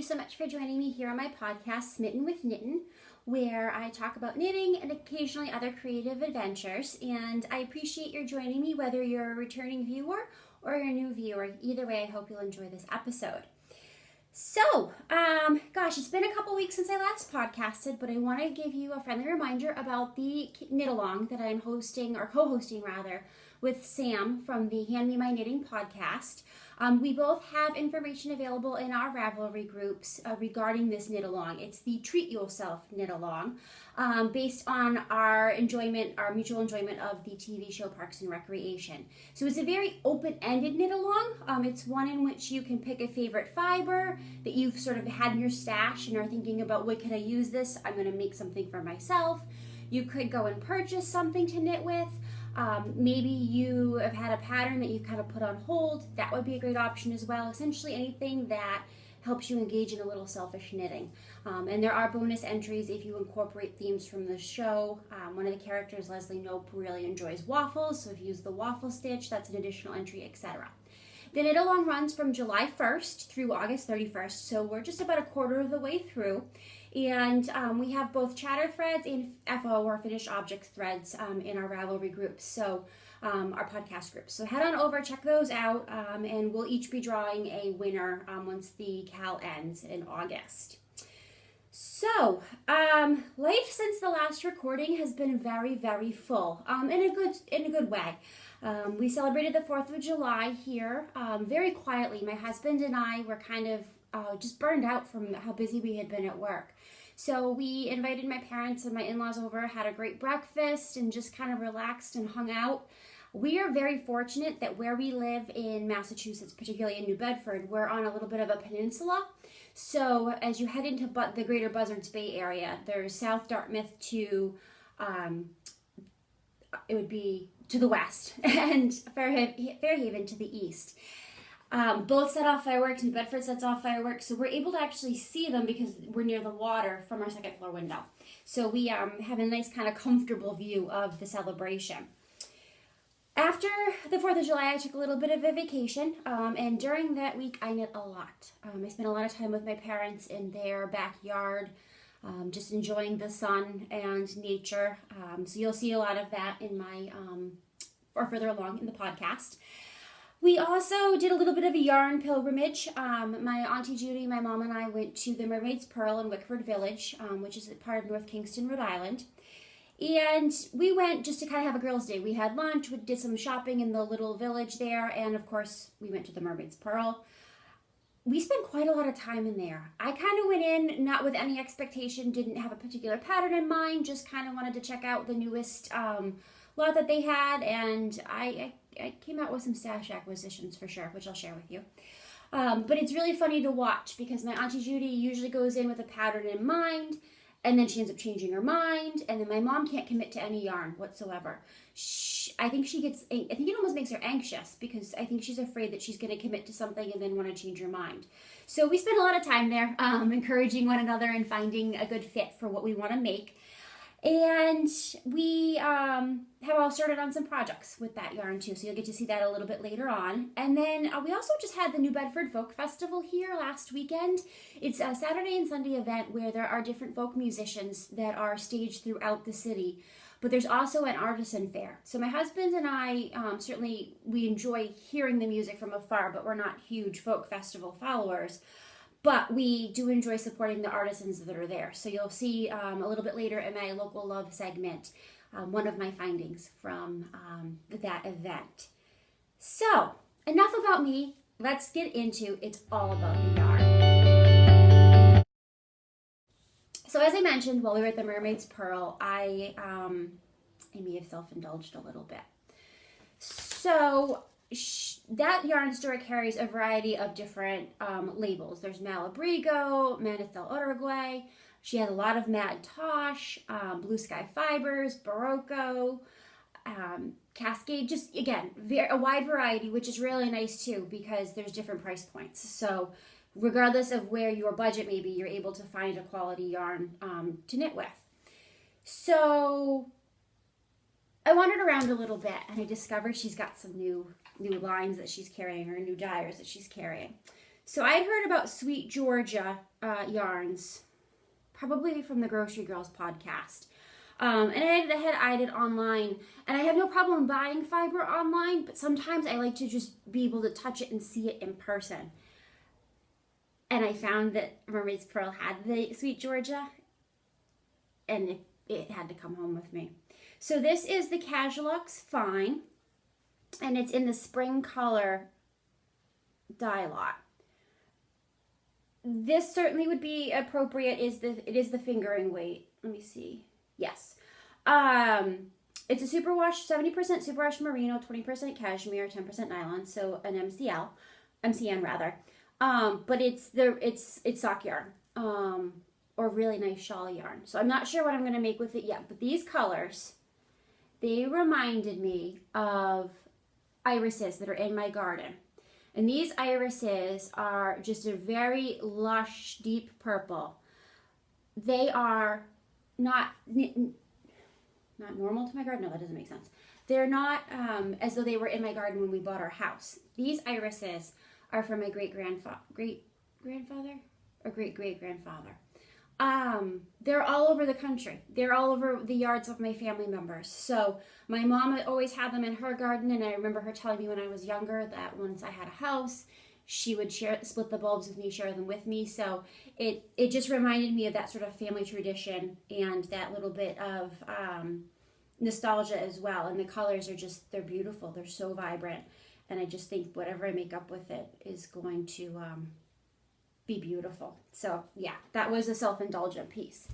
so much for joining me here on my podcast, Smitten with Knittin', where I talk about knitting and occasionally other creative adventures. And I appreciate your joining me, whether you're a returning viewer or you're a new viewer. Either way, I hope you'll enjoy this episode. So, gosh, it's been a couple weeks since I last podcasted, but I want to give you a friendly reminder about the knit-along that I'm hosting, or co-hosting rather, with Sam from the Hand Me My Knitting podcast. We both have information available in our Ravelry groups regarding this knit-along. It's the Treat Yourself knit-along, based on our mutual enjoyment of the TV show Parks and Recreation. So it's a very open-ended knit-along. It's one in which you can pick a favorite fiber that you've sort of had in your stash and are thinking about, what could I use this? I'm going to make something for myself. You could go and purchase something to knit with. Maybe you have had a pattern that you've kind of put on hold. That would be a great option as well. Essentially anything that helps you engage in a little selfish knitting. And there are bonus entries if you incorporate themes from the show. One of the characters, Leslie Knope, really enjoys waffles, so if you use the waffle stitch, that's an additional entry, etc. The knit-along runs from July 1st through August 31st, so we're just about a quarter of the way through. And we have both chatter threads and FO, or finished objects threads, in our Ravelry groups, so our podcast groups. So head on over, check those out, and we'll each be drawing a winner once the cal ends in August. So, life since the last recording has been very, very full, in a good way. We celebrated the 4th of July here very quietly. My husband and I were kind of just burned out from how busy we had been at work. So we invited my parents and my in-laws over, had a great breakfast, and just kind of relaxed and hung out. We are very fortunate that where we live in Massachusetts, particularly in New Bedford, we're on a little bit of a peninsula. So as you head into the greater Buzzards Bay area, there's South Dartmouth to, it would be to the west, and Fairhaven to the east. Both set off fireworks. New Bedford sets off fireworks, so we're able to actually see them because we're near the water from our second floor window. So we have a nice kind of comfortable view of the celebration. After the 4th of July, I took a little bit of a vacation, and during that week, I knit a lot. I spent a lot of time with my parents in their backyard, just enjoying the sun and nature. So you'll see a lot of that in my, or further along in the podcast. We also did a little bit of a yarn pilgrimage. My Auntie Judy, my mom, and I went to the Mermaid's Pearl in Wickford Village, which is part of North Kingston, Rhode Island. And we went just to kind of have a girls' day. We had lunch, we did some shopping in the little village there, and of course, we went to the Mermaid's Pearl. We spent quite a lot of time in there. I kind of went in not with any expectation, didn't have a particular pattern in mind, just kind of wanted to check out the newest lot that they had, and I came out with some stash acquisitions for sure, which I'll share with you. But it's really funny to watch because my Auntie Judy usually goes in with a pattern in mind, and then she ends up changing her mind, and then my mom can't commit to any yarn whatsoever. I think it almost makes her anxious because I think she's afraid that she's going to commit to something and then want to change her mind. So we spent a lot of time there encouraging one another and finding a good fit for what we want to make. And we have all started on some projects with that yarn too, so you'll get to see that a little bit later on. And then we also just had the New Bedford Folk Festival here last weekend. It's a Saturday and Sunday event where there are different folk musicians that are staged throughout the city, but there's also an artisan fair. So my husband and I, certainly we enjoy hearing the music from afar, but we're not huge folk festival followers. But we do enjoy supporting the artisans that are there. So you'll see a little bit later in my Local Love segment, one of my findings from that event. So, enough about me. Let's get into It's All About the Yarn. So as I mentioned, while we were at the Mermaid's Pearl, I may have self-indulged a little bit. So, that yarn store carries a variety of different labels. There's Malabrigo, Manistelle Uruguay. She has a lot of Mad Tosh, Blue Sky Fibers, Barocco, Cascade. Just, again, a wide variety, which is really nice too because there's different price points. So regardless of where your budget may be, you're able to find a quality yarn to knit with. So I wandered around a little bit and I discovered she's got some new lines that she's carrying, or new dyers that she's carrying. So I had heard about Sweet Georgia yarns, probably from the Grocery Girls podcast. And I had eyed it online, and I have no problem buying fiber online, but sometimes I like to just be able to touch it and see it in person. And I found that Mermaid's Pearl had the Sweet Georgia, and it had to come home with me. So this is the Casualux Fine, and it's in the spring color dye lot. This certainly would be appropriate. It is the fingering weight. Let me see. Yes. It's a superwash, 70% superwash merino, 20% cashmere, 10% nylon, so an MCN rather. But it's sock yarn, or really nice shawl yarn. So I'm not sure what I'm going to make with it yet, but these colors, they reminded me of irises that are in my garden. And these irises are just a very lush, deep purple. They are not normal to my garden. No, that doesn't make sense. They're not as though they were in my garden when we bought our house. These irises are from my great-grandfather. They're all over the country. They're all over the yards of my family members. So my mom always had them in her garden, and I remember her telling me when I was younger that once I had a house, she would split the bulbs with me, share them with me. So it just reminded me of that sort of family tradition and that little bit of nostalgia as well. And the colors are they're beautiful. They're so vibrant. And I just think whatever I make up with it is going to be beautiful. So yeah, that was a self-indulgent piece.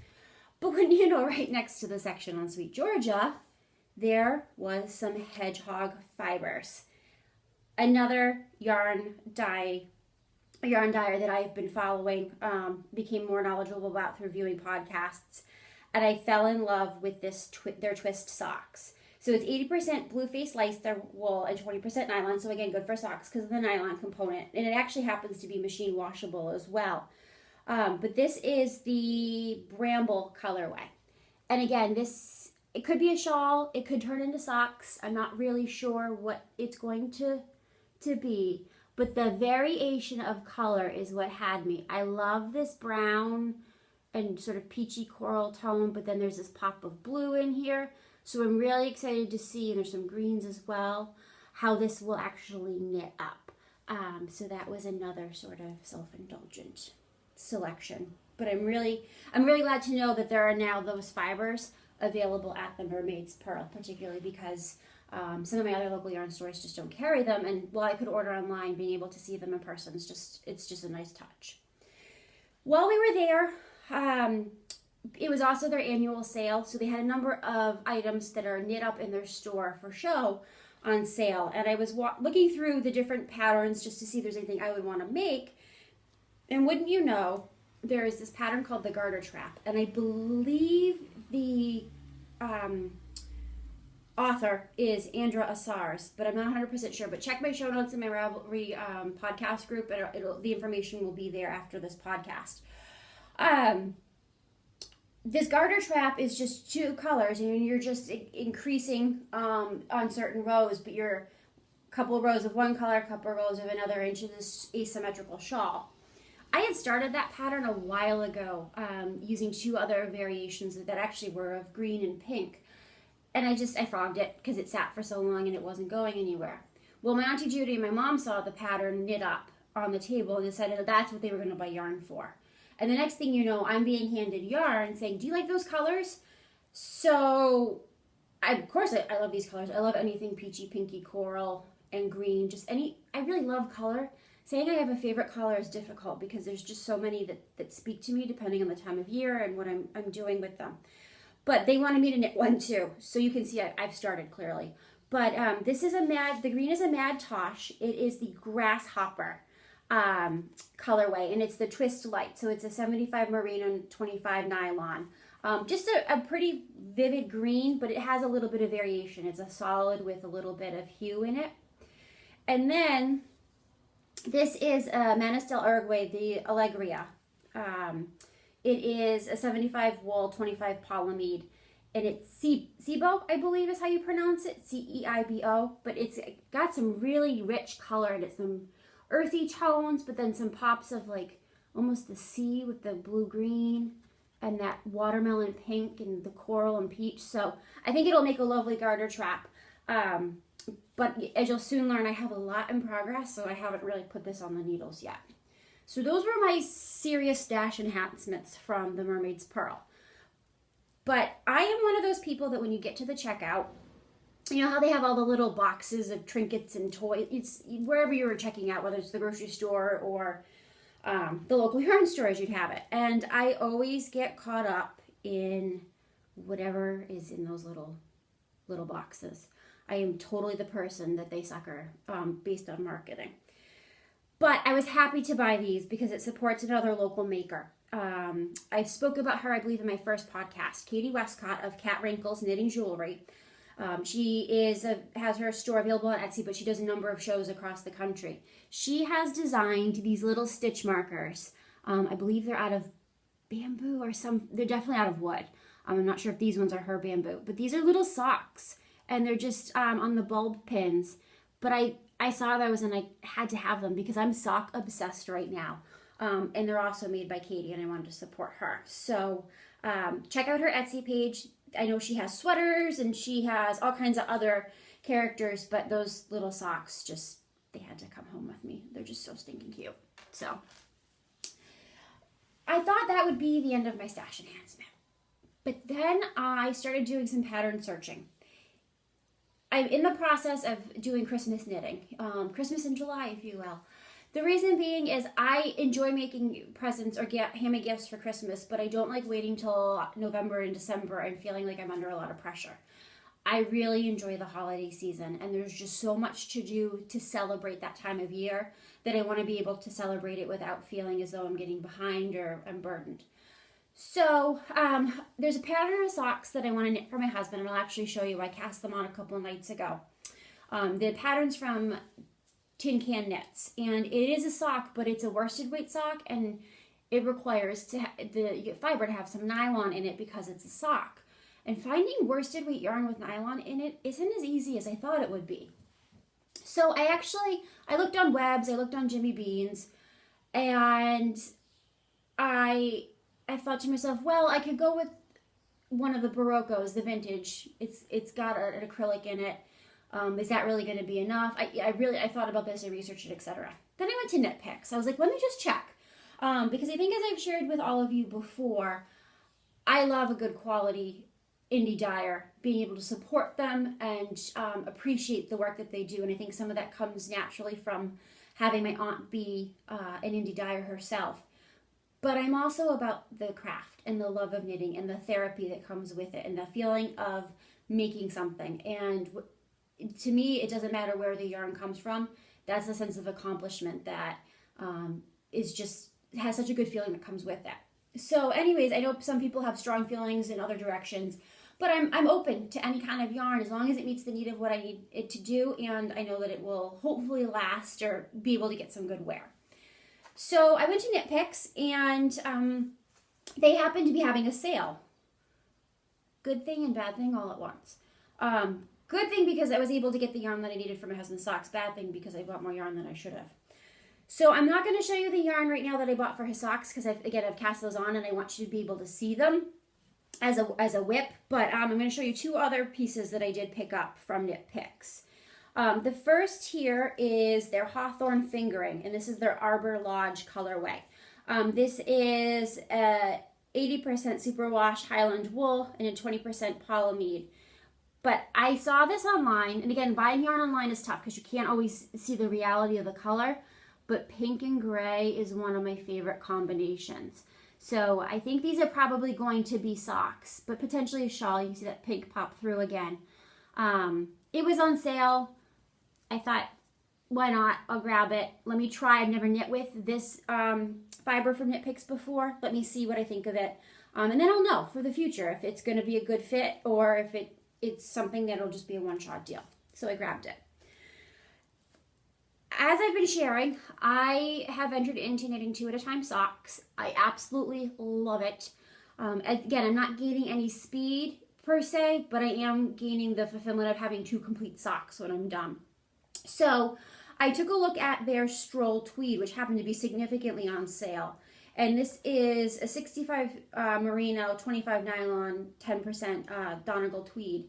But when right next to the section on Sweet Georgia, there was some hedgehog fibers. Another yarn dyer that I've been following, became more knowledgeable about through viewing podcasts, and I fell in love with their twist socks. So it's 80% blue-faced Leicester wool and 20% nylon. So again, good for socks because of the nylon component. And it actually happens to be machine washable as well. But this is the Bramble colorway. And again, it could be a shawl. It could turn into socks. I'm not really sure what it's going to be. But the variation of color is what had me. I love this brown and sort of peachy coral tone, but then there's this pop of blue in here. So I'm really excited to see, and there's some greens as well, how this will actually knit up. So that was another sort of self-indulgent selection. But I'm really glad to know that there are now those fibers available at the Mermaid's Pearl, particularly because some of my other local yarn stores just don't carry them. And while I could order online, being able to see them in person it's just a nice touch. While we were there, it was also their annual sale, so they had a number of items that are knit up in their store for show on sale. And I was looking through the different patterns just to see if there's anything I would want to make. And wouldn't you know, there is this pattern called the Garter Trap. And I believe the author is Andra Assars, but I'm not 100% sure. But check my show notes in my Ravelry podcast group, and the information will be there after this podcast. This garter trap is just two colors, and you're just increasing on certain rows, but you're a couple of rows of one color, a couple of rows of another into this asymmetrical shawl. I had started that pattern a while ago using two other variations that actually were of green and pink, and I frogged it because it sat for so long and it wasn't going anywhere. Well, my Auntie Judy and my mom saw the pattern knit up on the table and decided that that's what they were going to buy yarn for. And the next thing you know, I'm being handed yarn saying, do you like those colors? So, of course, I love these colors. I love anything peachy, pinky, coral, and green. I really love color. Saying I have a favorite color is difficult because there's just so many that speak to me depending on the time of year and what I'm doing with them. But they wanted me to knit one too. So you can see I've started clearly. But the green is a Mad Tosh. It is the Grasshopper colorway, and it's the Twist Light. So it's a 75 merino and 25 nylon. Just a pretty vivid green, but it has a little bit of variation. It's a solid with a little bit of hue in it. And then this is Manis del Uruguay, the Alegria. It is a 75 wool, 25 polyamide, and it's Ceibo, I believe is how you pronounce it, Ceibo, but it's got some really rich color, and it's some earthy tones, but then some pops of like almost the sea with the blue-green and that watermelon pink and the coral and peach. So I think it'll make a lovely garter trap. But as you'll soon learn, I have a lot in progress, so I haven't really put this on the needles yet. So those were my serious stash enhancements from the Mermaid's Pearl. But I am one of those people that when you get to the checkout, you know how they have all the little boxes of trinkets and toys? It's wherever you were checking out, whether it's the grocery store or the local yarn stores, you'd have it. And I always get caught up in whatever is in those little boxes. I am totally the person that they sucker based on marketing. But I was happy to buy these because it supports another local maker. I spoke about her, I believe, in my first podcast, Katie Westcott of Cat Wrinkles Knitting Jewelry. She has her store available on Etsy, but she does a number of shows across the country. She has designed these little stitch markers. I believe they're out of bamboo or they're definitely out of wood. I'm not sure if these ones are her bamboo, but these are little socks and they're just on the bulb pins. But I saw those and I had to have them because I'm sock obsessed right now. And they're also made by Katie and I wanted to support her. So check out her Etsy page. I know she has sweaters and she has all kinds of other characters, but those little socks they had to come home with me. They're just so stinking cute. So I thought that would be the end of my stash enhancement. But then I started doing some pattern searching. I'm in the process of doing Christmas knitting, Christmas in July, if you will. The reason being is I enjoy making presents or handmade gifts for Christmas, but I don't like waiting till November and December and feeling like I'm under a lot of pressure. I really enjoy the holiday season, and there's just so much to do to celebrate that time of year that I want to be able to celebrate it without feeling as though I'm getting behind or I'm burdened. So there's a pattern of socks that I want to knit for my husband, and I'll actually show you. I cast them on a couple of nights ago. The pattern's from Tin Can Knits, and it is a sock, but it's a worsted weight sock, and it requires the fiber to have some nylon in it because it's a sock. And finding worsted weight yarn with nylon in it isn't as easy as I thought it would be. So I looked on webs, I looked on Jimmy Beans, and I thought to myself, well, I could go with one of the Baroccos, the vintage. It's got an acrylic in it. Is that really going to be enough? I thought about this, I researched it, etc. Then I went to Knit Picks. I was like, let me just check. Because I think as I've shared with all of you before, I love a good quality indie dyer, being able to support them and appreciate the work that they do. And I think some of that comes naturally from having my aunt be an indie dyer herself. But I'm also about the craft and the love of knitting and the therapy that comes with it and the feeling of making something. And to me, it doesn't matter where the yarn comes from. That's a sense of accomplishment that has such a good feeling that comes with that. So anyways, I know some people have strong feelings in other directions, but I'm open to any kind of yarn as long as it meets the need of what I need it to do, and I know that it will hopefully last or be able to get some good wear. So I went to Knit Picks, and they happened to be having a sale. Good thing and bad thing all at once. Good thing because I was able to get the yarn that I needed for my husband's socks. Bad thing because I bought more yarn than I should have. So I'm not going to show you the yarn right now that I bought for his socks because I've cast those on and I want you to be able to see them as a whip. But I'm going to show you two other pieces that I did pick up from Knit Picks. The first here is their Hawthorne Fingering, and this is their Arbor Lodge colorway. This is a 80% superwash Highland wool and a 20% polyamide. But I saw this online, and again, buying yarn online is tough because you can't always see the reality of the color, but pink and gray is one of my favorite combinations. So I think these are probably going to be socks, but potentially a shawl. You can see that pink pop through again. It was on sale. I thought, why not? I'll grab it. Let me try. I've never knit with this fiber from Knit Picks before. Let me see what I think of it. And then I'll know for the future if it's going to be a good fit or if it's something that'll just be a one-shot deal. So I grabbed it. As I've been sharing, I have entered into knitting 2 at a time socks. I absolutely love it. Again, I'm not gaining any speed per se, but I am gaining the fulfillment of having 2 complete socks when I'm done. So I took a look at their Stroll Tweed, which happened to be significantly on sale. And this is a 65 merino, 25 nylon, 10% Donegal tweed.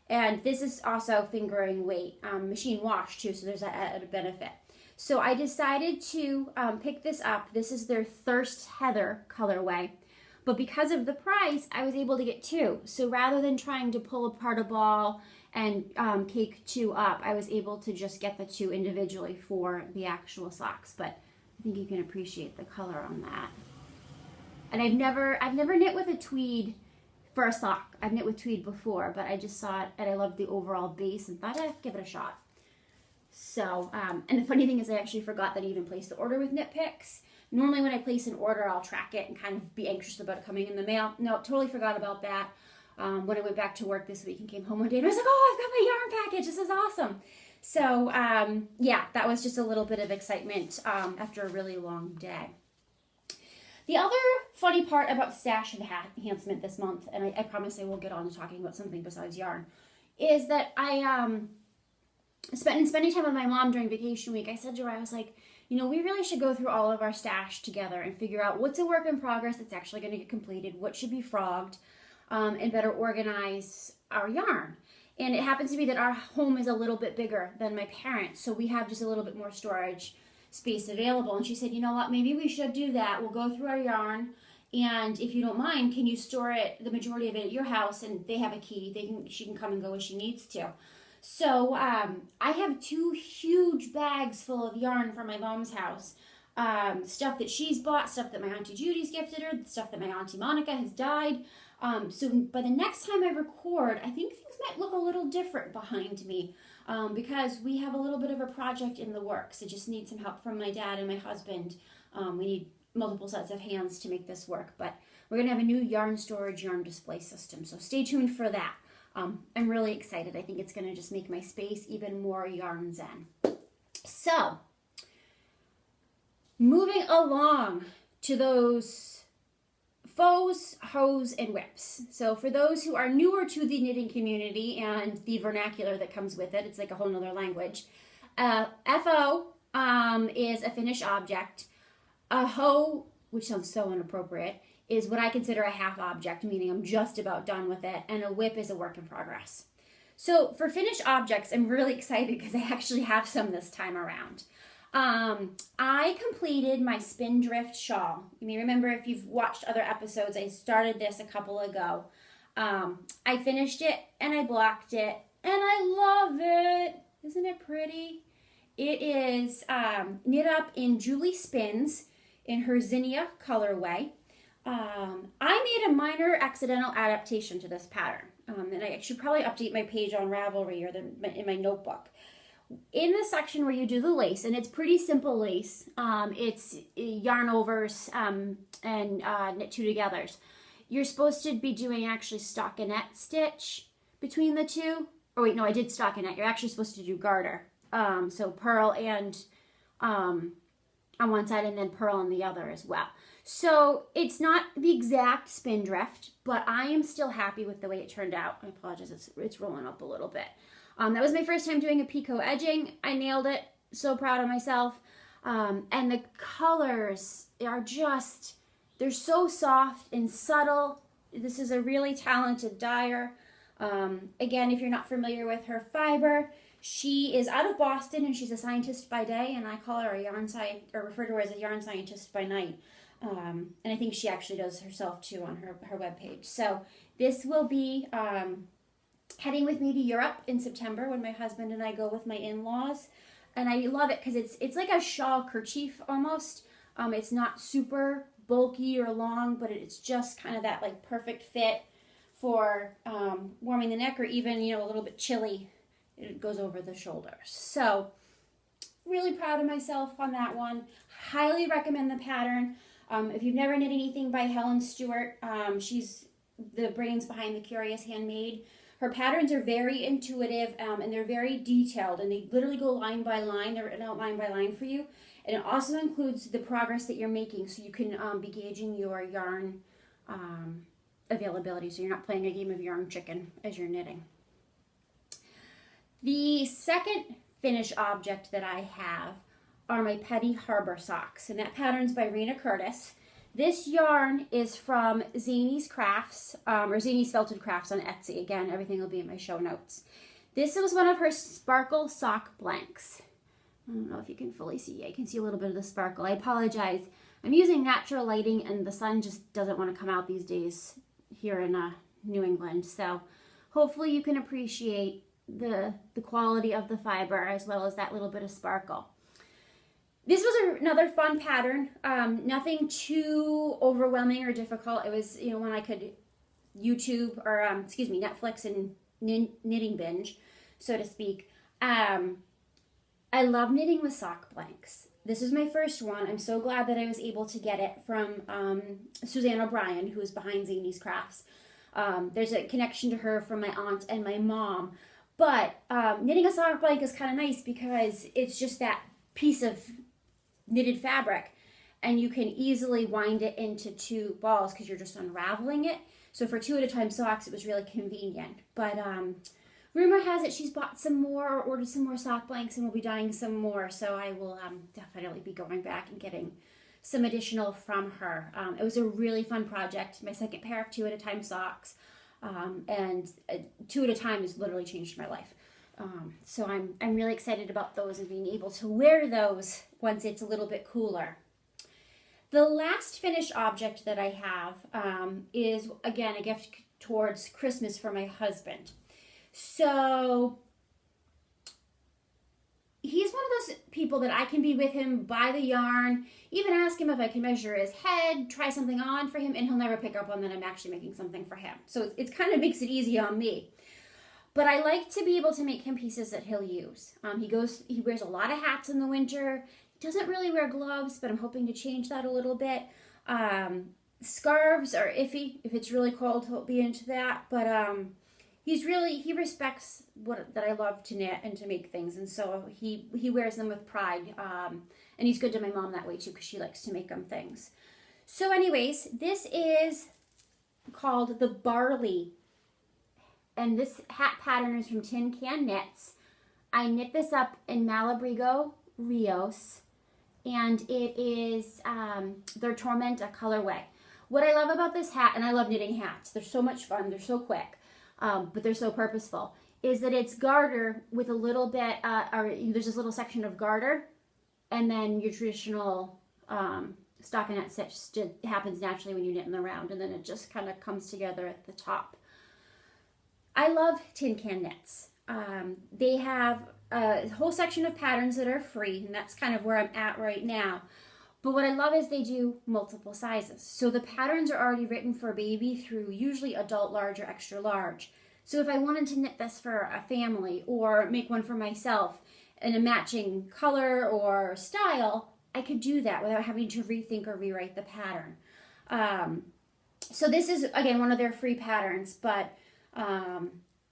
And this is also fingering weight, machine wash too, so there's that added benefit. So I decided to pick this up. This is their Thirst Heather colorway. But because of the price, I was able to get two. So rather than trying to pull apart a ball and cake two up, I was able to just get the two individually for the actual socks. But I think you can appreciate the color on that. And I've never knit with a tweed for a sock. I've knit with tweed before, but I just saw it and I loved the overall base and thought I'd give it a shot. So, and the funny thing is I actually forgot that I even placed the order with Knit Picks. Normally when I place an order, I'll track it and kind of be anxious about it coming in the mail. No, totally forgot about that. When I went back to work this week and came home one day and I was like, oh, I've got my yarn package. This is awesome. So, yeah, that was just a little bit of excitement after a really long day. The other funny part about stash enhancement this month, and I promise I will get on to talking about something besides yarn, is that I spending time with my mom during vacation week, I said to her, I was like, you know, we really should go through all of our stash together and figure out what's a work in progress that's actually going to get completed, what should be frogged, and better organize our yarn. And it happens to be that our home is a little bit bigger than my parents', so we have just a little bit more storage space available. And she said, you know what, maybe we should do that. We'll go through our yarn, and if you don't mind, can you store it, the majority of it, at your house? And they have a key. She can come and go as she needs to. So I have two huge bags full of yarn from my mom's house. Stuff that she's bought, stuff that my Auntie Judy's gifted her, stuff that my Auntie Monica has dyed. So by the next time I record, I think things might look a little different behind me because we have a little bit of a project in the works. I just need some help from my dad and my husband. We need multiple sets of hands to make this work, but we're going to have a new yarn storage, yarn display system. So stay tuned for that. I'm really excited. I think it's going to just make my space even more yarn zen. So, moving along to those faux, hose, and whips. So for those who are newer to the knitting community and the vernacular that comes with it, it's like a whole nother language. FO is a finished object. A hoe, which sounds so inappropriate, is what I consider a half object, meaning I'm just about done with it, and a whip is a work in progress. So for finished objects, I'm really excited because I actually have some this time around. I completed my Spindrift shawl. You may remember if you've watched other episodes, I started this a couple ago. I finished it and I blocked it and I love it. Isn't it pretty? It is knit up in Julie Spins in her Zinnia colorway. I made a minor accidental adaptation to this pattern, and I should probably update my page on Ravelry or in my notebook. In the section where you do the lace, and it's pretty simple lace, it's yarn overs and knit two togethers. You're supposed to be doing actually stockinette stitch between the two. Oh wait, no, I did stockinette. You're actually supposed to do garter. So purl and on one side and then purl on the other as well. So it's not the exact Spindrift, but I am still happy with the way it turned out. I apologize, it's rolling up a little bit. That was my first time doing a picot edging. I nailed it. So proud of myself. And the colors are just, they're so soft and subtle. This is a really talented dyer. Again, if you're not familiar with her fiber, she is out of Boston and she's a scientist by day, and I call her a yarn scientist, or refer to her as a yarn scientist by night. And I think she actually does herself too on her webpage. So this will be heading with me to Europe in September when my husband and I go with my in-laws. And I love it because it's like a shawl kerchief almost. It's not super bulky or long, but it's just kind of that like perfect fit for warming the neck, or even, you know, a little bit chilly. It goes over the shoulders. So really proud of myself on that one. Highly recommend the pattern. If you've never knit anything by Helen Stewart, she's the brains behind the Curious Handmade. Her patterns are very intuitive and they're very detailed, and they literally go line by line. They're written out line by line for you. And it also includes the progress that you're making, so you can be gauging your yarn availability, so you're not playing a game of yarn chicken as you're knitting. The second finished object that I have are my Petty Harbor socks, and that pattern's by Rena Curtis. This yarn is from Zany's Crafts, or Zany's Felted Crafts on Etsy. Again, everything will be in my show notes. This was one of her sparkle sock blanks. I don't know if you can fully see. I can see a little bit of the sparkle. I apologize. I'm using natural lighting and the sun just doesn't want to come out these days here in New England. So hopefully you can appreciate the quality of the fiber as well as that little bit of sparkle. This was another fun pattern. Nothing too overwhelming or difficult. It was, you know, one I could YouTube or, Netflix and knitting binge, so to speak. I love knitting with sock blanks. This is my first one. I'm so glad that I was able to get it from Suzanne O'Brien, who is behind Zany's Crafts. There's a connection to her from my aunt and my mom. But knitting a sock blank is kind of nice because it's just that piece of knitted fabric, and you can easily wind it into 2 balls because you're just unraveling it. So for 2 at a time socks, it was really convenient. But rumor has it she's bought some more or ordered some more sock blanks and will be dyeing some more. So I will definitely be going back and getting some additional from her. It was a really fun project. My second pair of 2 at a time socks. And 2 at a time has literally changed my life. So I'm really excited about those and being able to wear those once it's a little bit cooler. The last finished object that I have is, again, a gift towards Christmas for my husband. So he's one of those people that I can be with him, buy the yarn, even ask him if I can measure his head, try something on for him, and he'll never pick up on that I'm actually making something for him. So it kind of makes it easy on me. But I like to be able to make him pieces that he'll use. He wears a lot of hats in the winter. He doesn't really wear gloves, but I'm hoping to change that a little bit. Scarves are iffy. If it's really cold, he'll be into that. But he respects that I love to knit and to make things, and so he wears them with pride. And he's good to my mom that way too, because she likes to make them things. So anyways, this is called the Barley. And this hat pattern is from Tin Can Knits. I knit this up in Malabrigo Rios, and it is their Tormenta colorway. What I love about this hat, and I love knitting hats, they're so much fun, they're so quick, but they're so purposeful, is that it's garter with a little bit, there's this little section of garter, and then your traditional stockinette stitch happens naturally when you knit in the round, and then it just kind of comes together at the top. I love Tin Can Knits. They have a whole section of patterns that are free, and that's kind of where I'm at right now. But what I love is they do multiple sizes. So the patterns are already written for baby through usually adult large or extra large. So if I wanted to knit this for a family or make one for myself in a matching color or style, I could do that without having to rethink or rewrite the pattern. So this is, again, one of their free patterns, but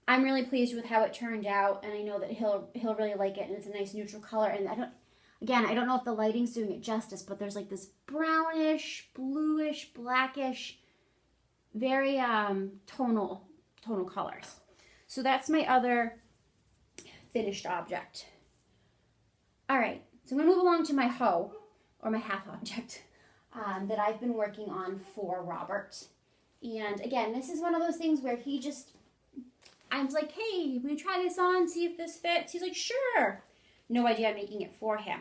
I'm really pleased with how it turned out, and I know that he'll really like it, and it's a nice neutral color. And I don't know if the lighting's doing it justice, but there's like this brownish, bluish, blackish, very tonal colors. So that's my other finished object. All right, so I'm gonna move along to my hoe, or my half object, that I've been working on for Robert. And again, this is one of those things where I was like, hey, will you try this on, see if this fits? He's like, sure. No idea I'm making it for him.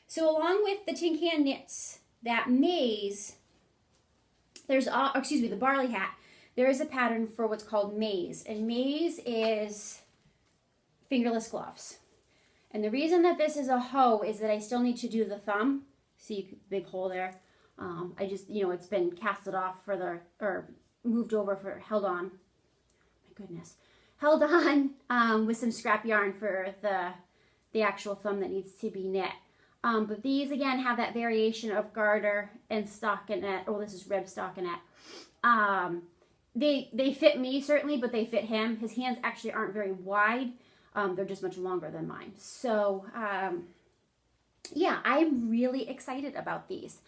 So along with the Tin Can Knits, that maize, the barley hat, there is a pattern for what's called maize. And maize is fingerless gloves. And the reason that this is a hoe is that I still need to do the thumb. See, big hole there. I just, it's been casted off moved over held on. My goodness. Held on with some scrap yarn for the actual thumb that needs to be knit. But these, again, have that variation of garter and stockinette. Oh, this is rib stockinette. They fit me, certainly, but they fit him. His hands actually aren't very wide. They're just much longer than mine. So, yeah, I'm really excited about these.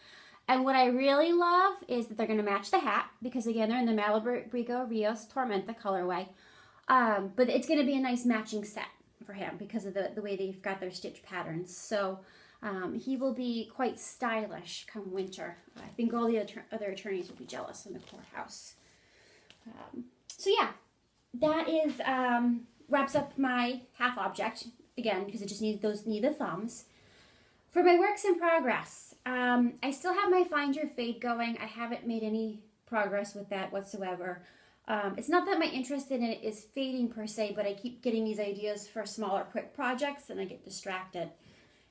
And what I really love is that they're going to match the hat, because, again, they're in the Malabrigo Rios Tormenta colorway. But it's going to be a nice matching set for him because of the way they've got their stitch patterns. So He will be quite stylish come winter. I think all the other attorneys will be jealous in the courthouse. So yeah, that is wraps up my half object, again, because it just needs the thumbs. For my works in progress, I still have my Find Your Fade going. I haven't made any progress with that whatsoever. It's not that my interest in it is fading per se, but I keep getting these ideas for smaller, quick projects, and I get distracted.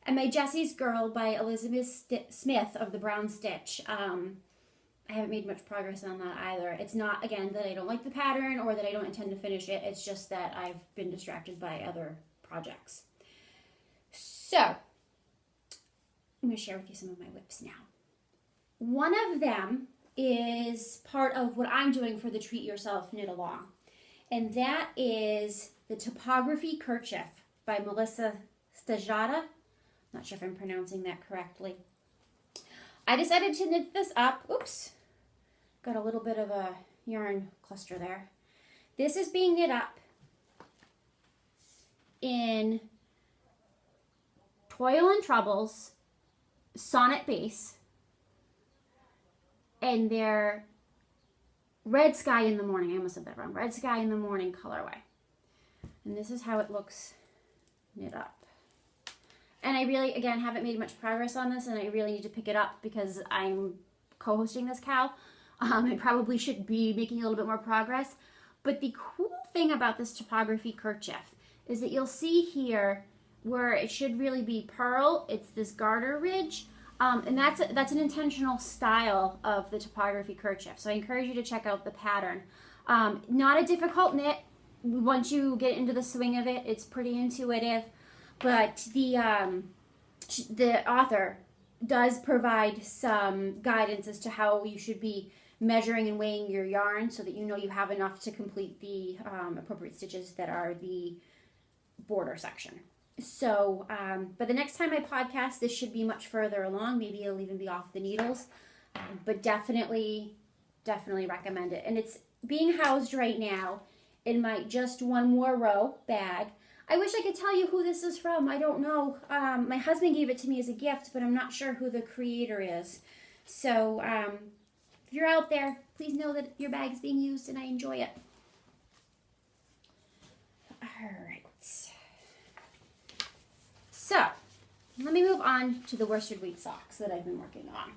And my Jessie's Girl by Elizabeth Smith of the Brown Stitch, I haven't made much progress on that either. It's not, again, that I don't like the pattern or that I don't intend to finish it. It's just that I've been distracted by other projects. So, I'm going to share with you some of my whips now. One of them is part of what I'm doing for the Treat Yourself Knit Along. And that is the Topography Kerchief by Melissa Stajada. Not sure if I'm pronouncing that correctly. I decided to knit this up. Oops. Got a little bit of a yarn cluster there. This is being knit up in Toil and Troubles Sonnet Base, and their Red Sky in the Morning. I almost said that wrong. Red Sky in the Morning colorway. And this is how it looks knit up. And I really, again, haven't made much progress on this, and I really need to pick it up because I'm co-hosting this cow. I probably should be making a little bit more progress. But the cool thing about this Topography Kerchief is that you'll see here where it should really be purl. It's this garter ridge. And that's an intentional style of the Topography Kerchief. So I encourage you to check out the pattern. Not a difficult knit. Once you get into the swing of it, it's pretty intuitive. But the author does provide some guidance as to how you should be measuring and weighing your yarn so that you know you have enough to complete the appropriate stitches that are the border section. So, but the next time I podcast, this should be much further along. Maybe it'll even be off the needles, but definitely recommend it. And it's being housed right now in my Just One More Row bag. I wish I could tell you who this is from. I don't know. My husband gave it to me as a gift, but I'm not sure who the creator is. So if you're out there, please know that your bag's being used and I enjoy it. All right. So let me move on to the worsted weight socks that I've been working on.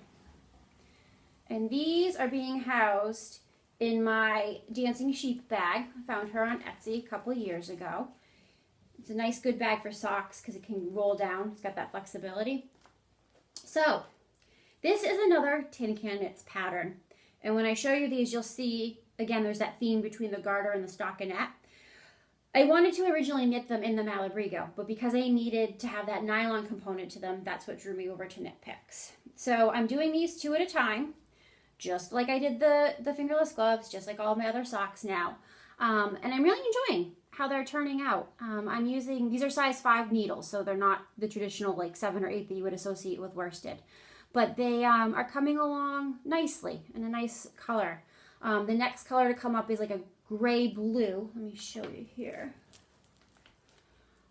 And these are being housed in my Dancing Sheep bag. I found her on Etsy a couple of years ago. It's a nice, good bag for socks because it can roll down. It's got that flexibility. So, this is another Tin Can Knits pattern. And when I show you these, you'll see, again, there's that theme between the garter and the stockinette. I wanted to originally knit them in the Malabrigo, but because I needed to have that nylon component to them, that's what drew me over to Knit Picks. So, I'm doing these 2 at a time, just like I did the fingerless gloves, just like all my other socks now. And I'm really enjoying how they're turning out. I'm using, these are size 5 needles, so they're not the traditional like 7 or 8 that you would associate with worsted. But they are coming along nicely in a nice color. The next color to come up is like a gray blue. Let me show you here.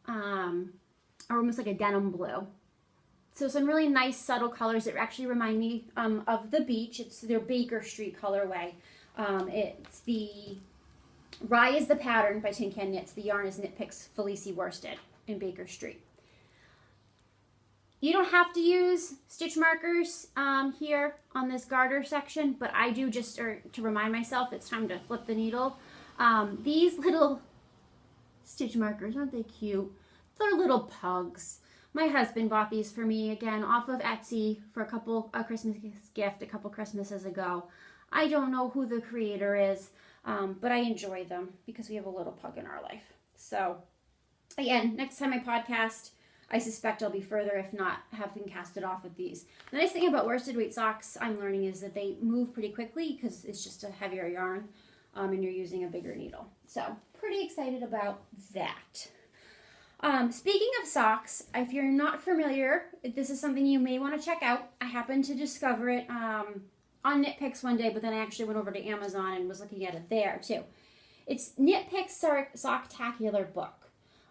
Or almost like a denim blue. So some really nice subtle colors that actually remind me of the beach. It's their Baker Street colorway. It's the Rye is the pattern by Tin Can Knits. The yarn is Knit Picks Felicie Worsted in Baker Street. You don't have to use stitch markers here on this garter section, but I do just to remind myself it's time to flip the needle. These little stitch markers, aren't they cute? They're little pugs. My husband bought these for me, again, off of Etsy for a Christmas gift a couple Christmases ago. I don't know who the creator is, but I enjoy them because we have a little pug in our life. So, again, next time I podcast, I suspect I'll be further, if not having casted off with these. The nice thing about worsted weight socks I'm learning is that they move pretty quickly because it's just a heavier yarn and you're using a bigger needle. So, pretty excited about that. Speaking of socks, if you're not familiar, this is something you may want to check out. I happened to discover it on Knit Picks one day, but then I actually went over to Amazon and was looking at it there too. It's Knit Picks Socktacular book.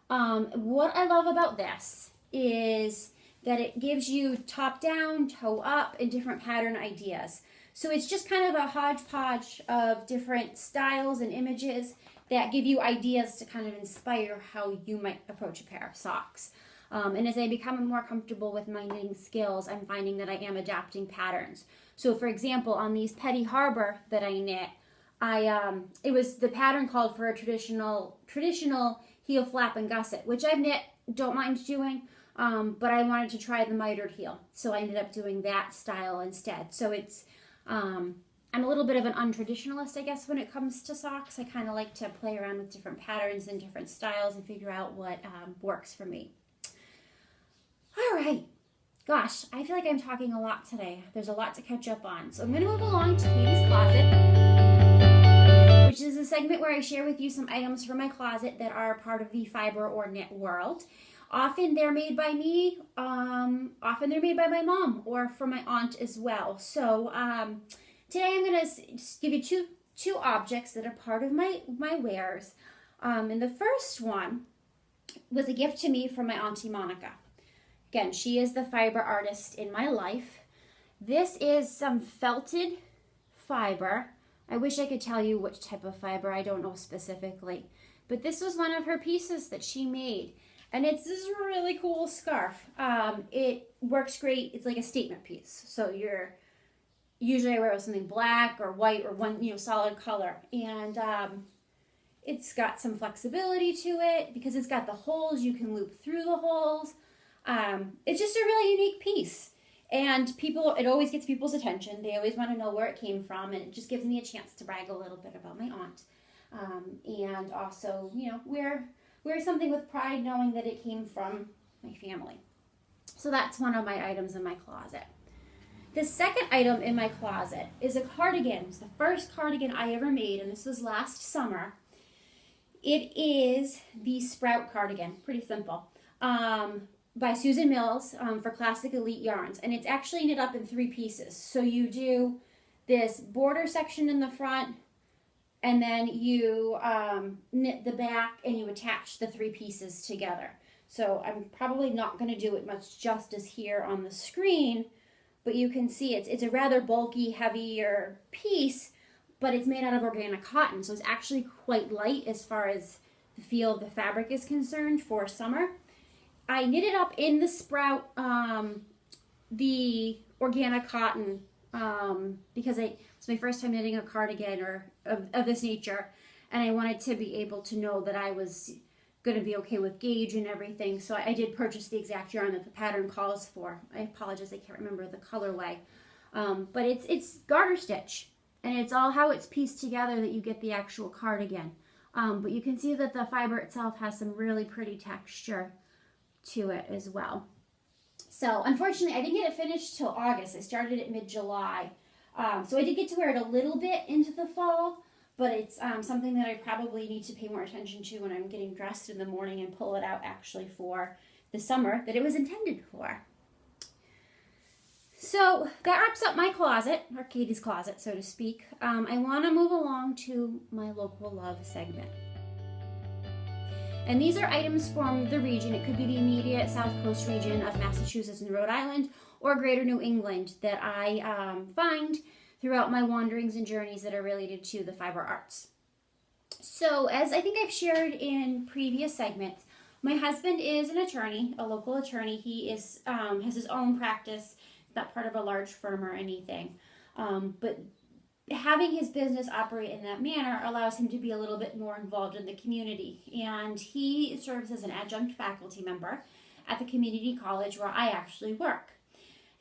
What I love about this is that it gives you top down, toe up, and different pattern ideas. So it's just kind of a hodgepodge of different styles and images that give you ideas to kind of inspire how you might approach a pair of socks. And as I become more comfortable with my knitting skills, I'm finding that I am adapting patterns. So for example, on these Petty Harbor that I knit, it was the pattern called for a traditional heel flap and gusset, which I've knit, don't mind doing, but I wanted to try the mitered heel. So I ended up doing that style instead. So it's, I'm a little bit of an untraditionalist, I guess, when it comes to socks. I kind of like to play around with different patterns and different styles and figure out what works for me. All right. Gosh, I feel like I'm talking a lot today. There's a lot to catch up on. So I'm going to move along to Katie's Closet, which is a segment where I share with you some items from my closet that are part of the fiber or knit world. Often they're made by me, often they're made by my mom or from my aunt as well. So today I'm going to just give you two objects that are part of my wares. And the first one was a gift to me from my Auntie Monica. Again, she is the fiber artist in my life. This is some felted fiber. I wish I could tell you which type of fiber. I don't know specifically. But this was one of her pieces that she made. And it's this really cool scarf. It works great. It's like a statement piece. So usually I wear something black or white or one solid color. And it's got some flexibility to it because it's got the holes. You can loop through the holes. It's just a really unique piece, and it always gets people's attention. They always want to know where it came from, and it just gives me a chance to brag a little bit about my aunt, and also, wear something with pride knowing that it came from my family. So that's one of my items in my closet. The second item in my closet is a cardigan. It's the first cardigan I ever made, and this was last summer. It is the Sprout cardigan, pretty simple. By Susan Mills for Classic Elite Yarns, and it's actually knit up in 3 pieces. So you do this border section in the front, and then you knit the back, and you attach the 3 pieces together. So I'm probably not going to do it much justice here on the screen, but you can see it's a rather bulky, heavier piece, but it's made out of organic cotton, so it's actually quite light as far as the feel of the fabric is concerned for summer. I knitted up in the Sprout, the organic cotton, because it was my first time knitting a cardigan of this nature, and I wanted to be able to know that I was going to be okay with gauge and everything, so I did purchase the exact yarn that the pattern calls for. I apologize, I can't remember the colorway, but it's garter stitch, and it's all how it's pieced together that you get the actual cardigan. But you can see that the fiber itself has some really pretty texture to it as well. So unfortunately I didn't get it finished till August. I started it mid-July. So I did get to wear it a little bit into the fall, but it's something that I probably need to pay more attention to when I'm getting dressed in the morning and pull it out actually for the summer that it was intended for. So that wraps up my closet, or Katie's closet, so to speak. I want to move along to my local love segment. And these are items from the region. It could be the immediate South Coast region of Massachusetts and Rhode Island, or Greater New England, that I find throughout my wanderings and journeys that are related to the fiber arts. So as I think I've shared in previous segments, my husband is an attorney, a local attorney. He is has his own practice, not part of a large firm or anything. But having his business operate in that manner allows him to be a little bit more involved in the community. And he serves as an adjunct faculty member at the community college where I actually work.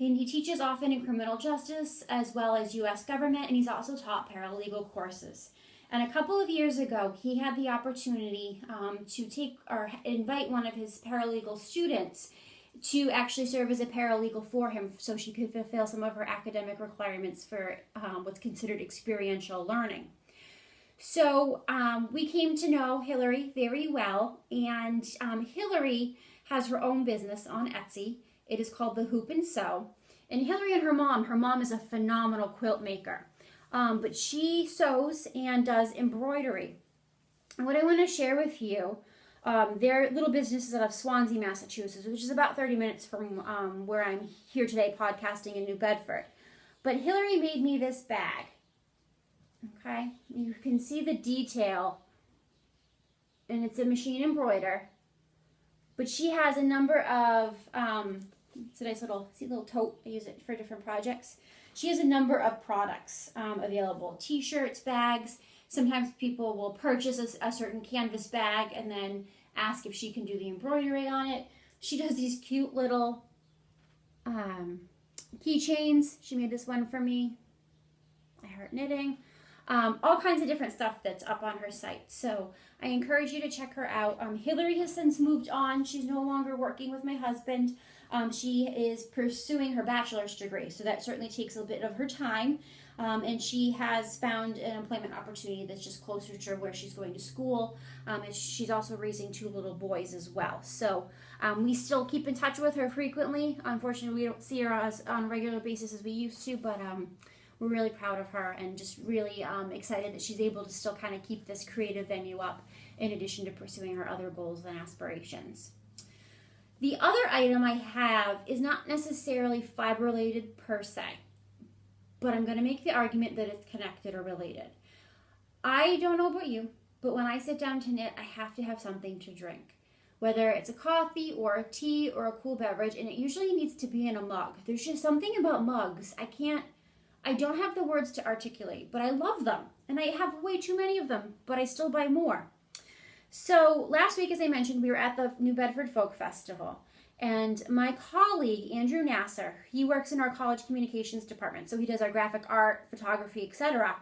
And he teaches often in criminal justice as well as U.S. government, and he's also taught paralegal courses. And a couple of years ago, he had the opportunity to invite one of his paralegal students to actually serve as a paralegal for him so she could fulfill some of her academic requirements for what's considered experiential learning. So we came to know Hillary very well, and Hillary has her own business on Etsy. It is called The Hoop and Sew. And Hillary and her mom is a phenomenal quilt maker, but she sews and does embroidery. And what I want to share with you They're little businesses out of Swansea, Massachusetts, which is about 30 minutes from where I'm here today podcasting in New Bedford. But Hillary made me this bag. Okay, you can see the detail, and it's a machine embroider. But she has a number of, it's a nice little tote. I use it for different projects. She has a number of products available. T-shirts, bags. Sometimes people will purchase a certain canvas bag and then ask if she can do the embroidery on it. She does these cute little keychains. She made this one for me. I heart knitting. All kinds of different stuff that's up on her site. So I encourage you to check her out. Hillary has since moved on. She's no longer working with my husband. She is pursuing her bachelor's degree, so that certainly takes a bit of her time. And she has found an employment opportunity that's just closer to where she's going to school. And she's also raising 2 little boys as well. So we still keep in touch with her frequently. Unfortunately, we don't see her on a regular basis as we used to, but we're really proud of her and just really excited that she's able to still kind of keep this creative venue up in addition to pursuing her other goals and aspirations. The other item I have is not necessarily fiber related per se, but I'm going to make the argument that it's connected or related. I don't know about you, but when I sit down to knit, I have to have something to drink. Whether it's a coffee or a tea or a cool beverage, and it usually needs to be in a mug. There's just something about mugs. I don't have the words to articulate, but I love them. And I have way too many of them, but I still buy more. So last week, as I mentioned, we were at the New Bedford Folk Festival. And my colleague, Andrew Nasser, he works in our college communications department. So he does our graphic art, photography, etc.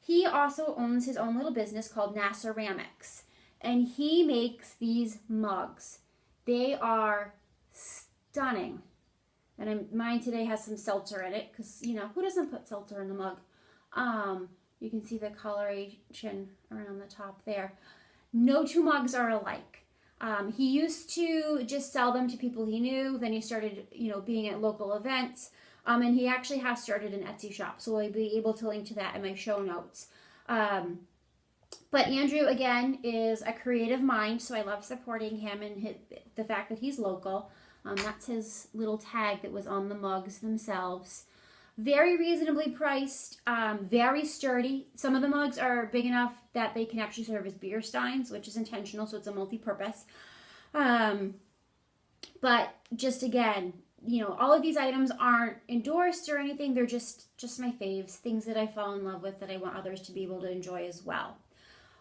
He also owns his own little business called Nasseramics. And he makes these mugs. They are stunning. And mine today has some seltzer in it because, you know, who doesn't put seltzer in the mug? You can see the coloration around the top there. No 2 mugs are alike. He used to just sell them to people he knew. Then he started, you know, being at local events. And he actually has started an Etsy shop. So I'll be able to link to that in my show notes. But Andrew, again, is a creative mind. So I love supporting him and the fact that he's local. That's his little tag that was on the mugs themselves. Very reasonably priced, very sturdy. Some of the mugs are big enough that they can actually serve as beer steins, which is intentional, so it's a multi-purpose. But just again, you know, all of these items aren't endorsed or anything. They're just my faves, things that I fall in love with that I want others to be able to enjoy as well.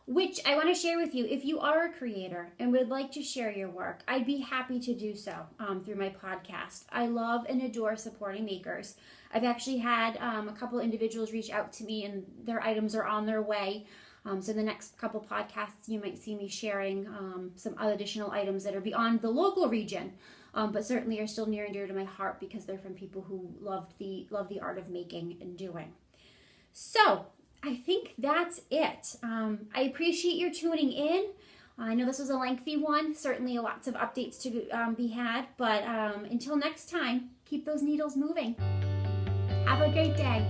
Which I want to share with you. If you are a creator and would like to share your work, I'd be happy to do so through my podcast. I love and adore supporting makers. I've actually had a couple individuals reach out to me and their items are on their way. So the next couple podcasts, you might see me sharing some additional items that are beyond the local region, but certainly are still near and dear to my heart because they're from people who love the art of making and doing. So I think that's it. I appreciate your tuning in. I know this was a lengthy one. Certainly lots of updates to be had. But until next time, keep those needles moving. Have a great day.